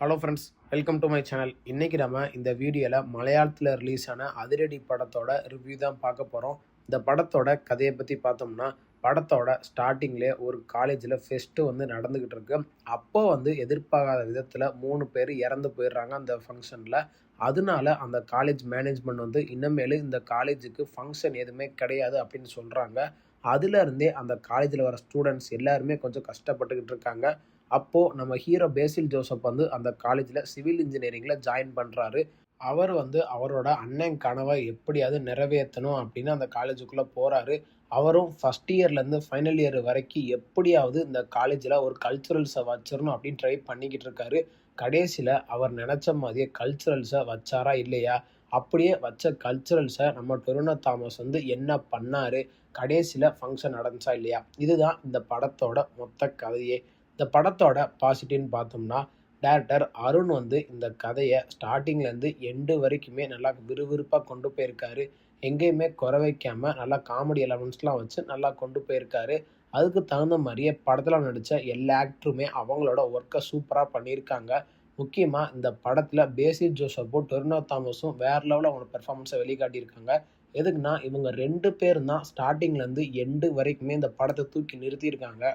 Hello friends, welcome to my channel. இன்றைக்கி நம்ம இந்த வீடியோவில் மலையாளத்தில் ரிலீஸ் ஆன அதிரடி படத்தோட ரிவ்யூ தான் பார்க்க போகிறோம். இந்த படத்தோட கதையை பற்றி பார்த்தோம்னா, படத்தோட ஸ்டார்டிங்லேயே ஒரு காலேஜில் ஃபெஸ்ட்டு நடந்துக்கிட்டு இருக்கு. அப்போ எதிர்பாராத விதத்தில் 3 பேர் இறந்து போயிடுறாங்க அந்த ஃபங்க்ஷனில். அதனால அந்த காலேஜ் மேனேஜ்மெண்ட் இன்னமேலு இந்த காலேஜுக்கு ஃபங்க்ஷன் எதுவுமே கிடையாது அப்படின்னு சொல்கிறாங்க. அதுலேருந்தே அந்த காலேஜில் வர ஸ்டூடெண்ட்ஸ் எல்லாருமே கொஞ்சம் கஷ்டப்பட்டுக்கிட்டு இருக்காங்க. அப்போது நம்ம ஹீரோ பேசில் ஜோசப் அந்த காலேஜில் சிவில் இன்ஜினியரிங்கில் ஜாயின் பண்ணுறாரு. அவர் அவரோட அண்ணன் கனவை எப்படியாவது நிறைவேற்றணும் அப்படின்னு அந்த காலேஜுக்குள்ளே போகிறாரு. அவரும் ஃபஸ்ட் இயர்லேருந்து ஃபைனல் இயர் வரைக்கும் எப்படியாவது இந்த காலேஜில் ஒரு கல்ச்சுரல்ஸை வச்சிடணும் அப்படின்னு ட்ரை பண்ணிக்கிட்டு இருக்காரு. கடைசியில் அவர் நினச்ச மாதிரியே கல்ச்சுரல்ஸை வச்சாரா இல்லையா, அப்படியே வச்ச கல்ச்சுரல்ஸை நம்ம டொவினோ தாமஸ் என்ன பண்ணார், கடைசியில் ஃபங்க்ஷன் நடந்துச்சா இல்லையா, இதுதான் இந்த படத்தோட மொத்த கதையே. இந்த படத்தோட பாசிட்டிவ்னு பார்த்தோம்னா, டைரக்டர் அருண் இந்த கதையை ஸ்டார்டிங்லேருந்து எண்டு வரைக்குமே நல்லா விறுவிறுப்பாக கொண்டு போயிருக்காரு. எங்கேயுமே குறை வைக்காமல் நல்லா காமெடி எலமெண்ட்ஸ்லாம் வச்சு நல்லா கொண்டு போயிருக்காரு. அதுக்கு தகுந்த மாதிரியே படத்தில் நடித்த எல்லா ஆக்டருமே அவங்களோட ஒர்க்கை சூப்பராக பண்ணியிருக்காங்க. முக்கியமாக இந்த படத்தில் பேசில் ஜோசப்பும் டொவினோ தாமஸும் வேறு லெவலில் அவங்களோட பெர்ஃபார்மன்ஸை வெளிக்காட்டியிருக்காங்க. எதுக்குன்னா, இவங்க 2 பேர் தான் ஸ்டார்டிங்லேருந்து எண்டு வரைக்குமே இந்த படத்தை தூக்கி நிறுத்தியிருக்காங்க.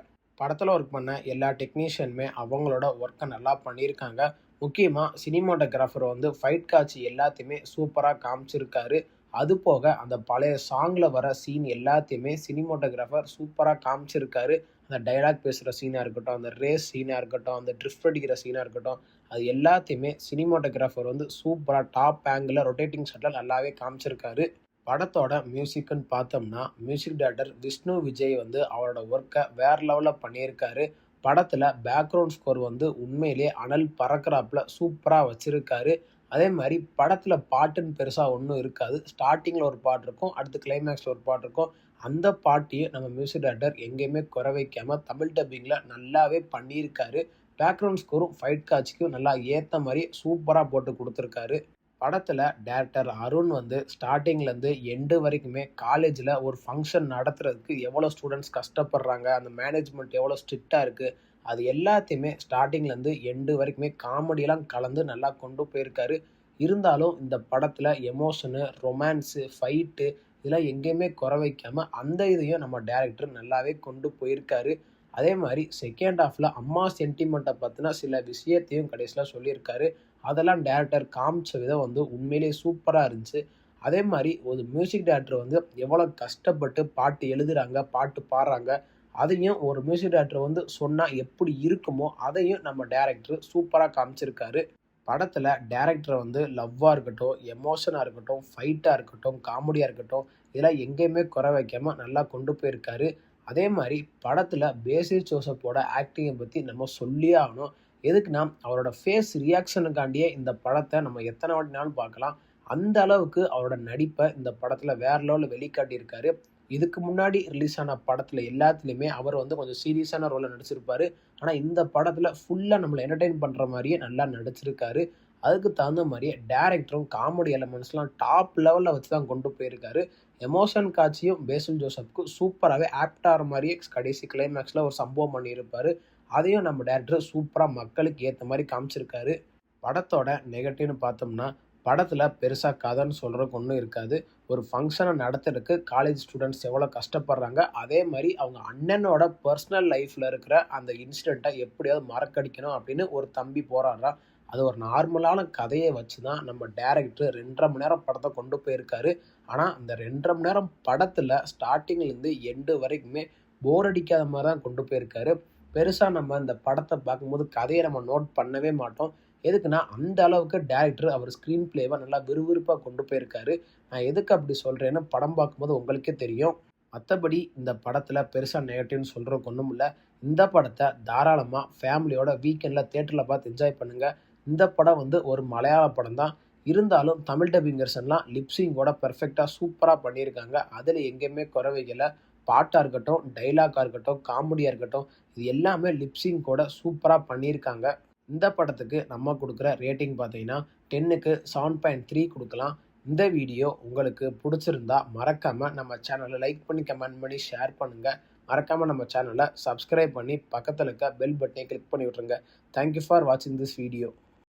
படத்தில் ஒர்க் பண்ண எல்லா டெக்னீஷியனுமே அவங்களோட ஒர்க்கை நல்லா பண்ணியிருக்காங்க. முக்கியமாக சினிமாட்டோகிராஃபர் ஃபைட் காட்சி எல்லாத்தையுமே சூப்பராக காமிச்சிருக்காரு. அது போக அந்த பழைய சாங்கில் வர சீன் எல்லாத்தையுமே சினிமாட்டோகிராஃபர் சூப்பராக காமிச்சிருக்காரு. அந்த டைலாக் பேசுகிற சீனாக இருக்கட்டும், அந்த ரேஸ் சீனாக இருக்கட்டும், அந்த ட்ரிஃப்ட் அடிக்கிற சீனாக இருக்கட்டும், அது எல்லாத்தையுமே சினிமாட்டோகிராஃபர் சூப்பராக டாப் ஆங்கிளில் ரொட்டேட்டிங் ஷாட்டில் நல்லாவே காமிச்சிருக்காரு. படத்தோட மியூசிக்குன்னு பார்த்தோம்னா, மியூசிக் டைரக்டர் விஷ்ணு விஜய் அவரோட ஒர்க்கை வேறு லெவலில் பண்ணியிருக்காரு. படத்தில் பேக்ரவுண்ட் ஸ்கோர் உண்மையிலே அனல் பறக்கிறாப்புல சூப்பராக வச்சுருக்காரு. அதே மாதிரி படத்தில் பாட்டுன்னு பெருசாக ஒன்றும் இருக்காது. ஸ்டார்டிங்கில் ஒரு பாட்டு இருக்கும், அடுத்து கிளைமேக்ஸில் ஒரு பாட்டு இருக்கும். அந்த பாட்டையும் நம்ம மியூசிக் டைரக்டர் எங்கேயுமே குறை வைக்காமல் தமிழ் டப்பிங்கில் நல்லாவே பண்ணியிருக்காரு. பேக்ரவுண்ட் ஸ்கோரும் ஃபைட் காட்சிக்கும் நல்லா ஏற்ற மாதிரி சூப்பராக போட்டு கொடுத்துருக்காரு. படத்தில் டைரக்டர் அருண் ஸ்டார்டிங்லேருந்து எண்டு வரைக்குமே காலேஜில் ஒரு ஃபங்க்ஷன் நடத்துறதுக்கு எவ்வளோ ஸ்டூடெண்ட்ஸ் கஷ்டப்படுறாங்க, அந்த மேனேஜ்மெண்ட் எவ்வளோ ஸ்ட்ரிக்டாக இருக்குது, அது எல்லாத்தையுமே ஸ்டார்டிங்லேருந்து எண்டு வரைக்குமே காமெடியெல்லாம் கலந்து நல்லா கொண்டு போயிருக்காரு. இருந்தாலும் இந்த படத்தில் எமோஷனு, ரொமான்ஸு, ஃபைட்டு இதெல்லாம் எங்கேயுமே குறை வைக்காமல் அந்த இதையும் நம்ம டைரக்டர் நல்லாவே கொண்டு போயிருக்காரு. அதே மாதிரி செகண்ட் ஹாஃபில் அம்மா சென்டிமெண்ட்டை பற்றின சில விஷயத்தையும் கடைசியில் சொல்லியிருக்காரு. அதெல்லாம் டைரக்டர் காமிச்ச விதம் உண்மையிலேயே சூப்பராக இருந்துச்சு. அதே மாதிரி ஒரு மியூசிக் டைரக்டர் எவ்வளோ கஷ்டப்பட்டு பாட்டு எழுதுகிறாங்க, பாட்டு பாடுறாங்க, அதையும் ஒரு மியூசிக் டைரக்டர் சொன்னால் எப்படி இருக்குமோ அதையும் நம்ம டைரக்டர் சூப்பராக காமிச்சிருக்காரு. படத்தில் டைரக்டர் லவ்வாக இருக்கட்டும், எமோஷனாக இருக்கட்டும், ஃபைட்டாக இருக்கட்டும், காமெடியாக இருக்கட்டும், இதெல்லாம் எங்கேயுமே குறை வைக்காமல் நல்லா கொண்டு போயிருக்காரு. அதே மாதிரி படத்தில் பேசில் ஜோசப்போட ஆக்டிங்கை பற்றி நம்ம சொல்லியே ஆகணும். எதுக்குன்னா, அவரோட ஃபேஸ் ரியாக்ஷனுக்காண்டியே இந்த படத்தை நம்ம எத்தனை வாட்டினாலும் பார்க்கலாம். அந்த அளவுக்கு அவரோட நடிப்பை இந்த படத்தில் வேறு லெவலில் வெளிக்காட்டியிருக்காரு. இதுக்கு முன்னாடி ரிலீஸ் ஆன படத்தில் எல்லாத்துலேயுமே அவர் கொஞ்சம் சீரியஸான ரோலில் நடிச்சிருப்பார். ஆனால் இந்த படத்தில் ஃபுல்லாக நம்மளை என்டர்டெயின் பண்ணுற மாதிரியே நல்லா நடிச்சிருக்காரு. அதுக்கு தகுந்த மாதிரியே டைரக்டரும் காமெடி எலமெண்ட்ஸ்லாம் டாப் லெவலில் வச்சு தான் கொண்டு போயிருக்காரு. எமோஷன் காட்சியும் பேசில் ஜோசப்க்கு சூப்பராகவே ஆப்டாகிற மாதிரியே கடைசி கிளைமேக்ஸில் ஒரு சம்பவம் பண்ணியிருப்பார். அதையும் நம்ம டைரக்டர் சூப்பராக மக்களுக்கு ஏற்ற மாதிரி காமிச்சிருக்காரு. படத்தோட நெகட்டிவ்னு பார்த்தோம்னா, படத்தில் பெருசாக கதைன்னு சொல்கிறதுக்கு ஒன்றும் இருக்காது. ஒரு ஃபங்க்ஷனை நடத்துறதுக்கு காலேஜ் ஸ்டூடெண்ட்ஸ் எவ்வளோ கஷ்டப்படுறாங்க, அதே மாதிரி அவங்க அண்ணனோட பர்சனல் லைஃப்பில் இருக்கிற அந்த இன்சிடெண்ட்டை எப்படியாவது மறக்கடிக்கணும் அப்படின்னு ஒரு தம்பி போராடுறான். அது ஒரு நார்மலான கதையை வச்சு தான் நம்ம டைரக்டர் 2.5 மணி நேரம் படத்தை கொண்டு போயிருக்காரு. ஆனால் அந்த 2.5 மணி நேரம் படத்தில் ஸ்டார்டிங்லேருந்து எண்டு வரைக்குமே போர் அடிக்காத மாதிரி தான் கொண்டு போயிருக்காரு. பெருசாக நம்ம இந்த படத்தை பார்க்கும்போது கதையை நம்ம நோட் பண்ணவே மாட்டோம். எதுக்குன்னா, அந்த அளவுக்கு டைரக்டர் அவர் ஸ்க்ரீன் பிளேவை நல்லா விறுவிறுப்பாக கொண்டு போயிருக்காரு. நான் எதுக்கு அப்படி சொல்கிறேன்னு படம் பார்க்கும்போது உங்களுக்கே தெரியும். மற்றபடி இந்த படத்தில் பெருசாக நெகட்டிவ்னு சொல்கிறதுக்கு ஒன்றும் இல்லை. இந்த படத்தை தாராளமாக ஃபேமிலியோட வீக்கெண்டில் தேட்டரில் பார்த்து என்ஜாய் பண்ணுங்கள். இந்த படம் ஒரு மலையாள படம் தான். இருந்தாலும் தமிழ் டப்பிங் வெர்ஷன்லாம் லிப்ஸிங்கோட பெர்ஃபெக்டாக சூப்பராக பண்ணியிருக்காங்க. அதில் எங்கேயுமே குறை வைக்கல. பாட்டாக இருக்கட்டும், டைலாக்காக இருக்கட்டும், காமெடியாக இருக்கட்டும், இது எல்லாமே லிப்ஸிங்கோட சூப்பராக பண்ணியிருக்காங்க. இந்த படத்துக்கு நம்ம கொடுக்குற ரேட்டிங் பார்த்தீங்கன்னா 10க்கு 7.3 கொடுக்கலாம். இந்த வீடியோ உங்களுக்கு பிடிச்சிருந்தா மறக்காமல் நம்ம சேனலை லைக் பண்ணி, கமெண்ட் பண்ணி, ஷேர் பண்ணுங்கள். மறக்காமல் நம்ம சேனலை சப்ஸ்கிரைப் பண்ணி பக்கத்தில் இருக்க பெல் பட்டனை கிளிக் பண்ணி விட்ருங்க. தேங்க்யூ ஃபார் வாட்சிங் திஸ் வீடியோ.